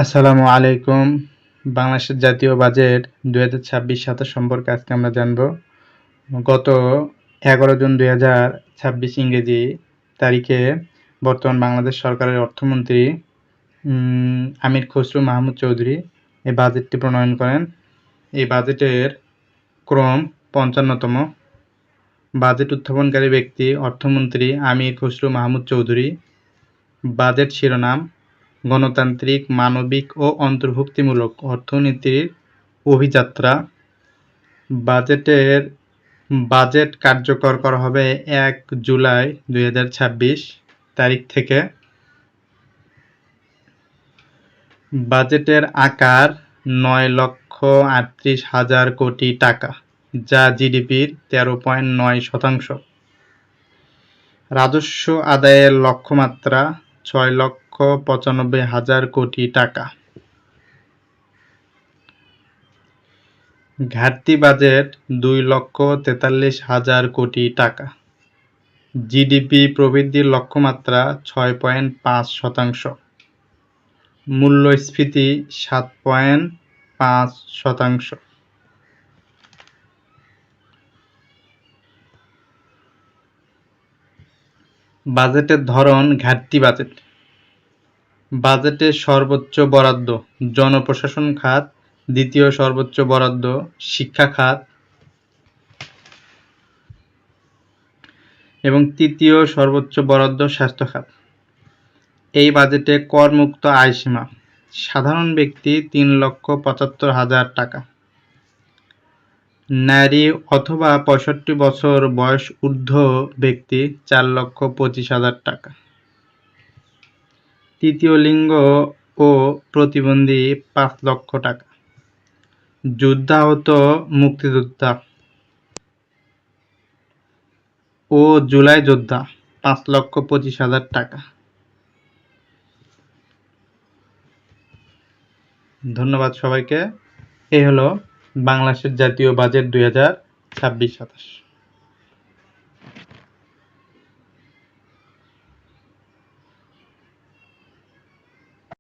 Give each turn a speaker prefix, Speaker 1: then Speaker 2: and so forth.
Speaker 1: আসসালামু আলাইকুম। বাংলাদেশের জাতীয় বাজেট 2026-27 সম্পর্কে আজকে আমরা জানব। গত 11 জুন 2026 ইংরেজি তারিখে বর্তমান বাংলাদেশ সরকারের অর্থমন্ত্রী আমির খসরু মাহমুদ চৌধুরী এই বাজেটটি প্রণয়ন করেন। এই বাজেটের ক্রম 55তম। বাজেট উত্থাপনকারী ব্যক্তি অর্থমন্ত্রী আমির খসরু মাহমুদ চৌধুরী। বাজেট শিরোনাম: গণতান্ত্রিক, মানবিক ও অন্তর্ভুক্তিমূলক অর্থনীতির অভিযাত্রা। বাজেট কার্যকর করা হবে 1 জুলাই 2026 তারিখ থেকে। বাজেটের আকার 9,38,000 কোটি টাকা, যা জিডিপির 13.9%। রাজস্ব আদায়ের লক্ষ্যমাত্রা 6,95,000 কোটি টাকা। ঘাটতি বাজেট 2,43,000 কোটি টাকা। জিডিপি প্রবৃদ্ধির লক্ষ্যমাত্রা 6.5%। মূল্যস্ফীতি 7.5%। বাজেটের ধরন: ঘাটতি বাজেট। বাজেটের সর্বোচ্চ বরাদ্দ জনপ্রশাসন খাত, দ্বিতীয় সর্বোচ্চ বরাদ্দ শিক্ষা খাত এবং তৃতীয় সর্বোচ্চ বরাদ্দ স্বাস্থ্য খাত। এই বাজেটে করমুক্ত আয়সীমা: সাধারণ ব্যক্তি 3,75,000 টাকা, নারী অথবা 65 বছর বয়স ঊর্ধ্ব ব্যক্তি 4,25,000 টাকা, তৃতীয় লিঙ্গ ও প্রতিবন্ধী 5 লক্ষ টাকা, যুদ্ধাহত মুক্তিযোদ্ধা ও জুলাই যোদ্ধা 5,25,000 টাকা। ধন্যবাদ সবাইকে। এই হলো বাংলাদেশের জাতীয় বাজেট 2026-27।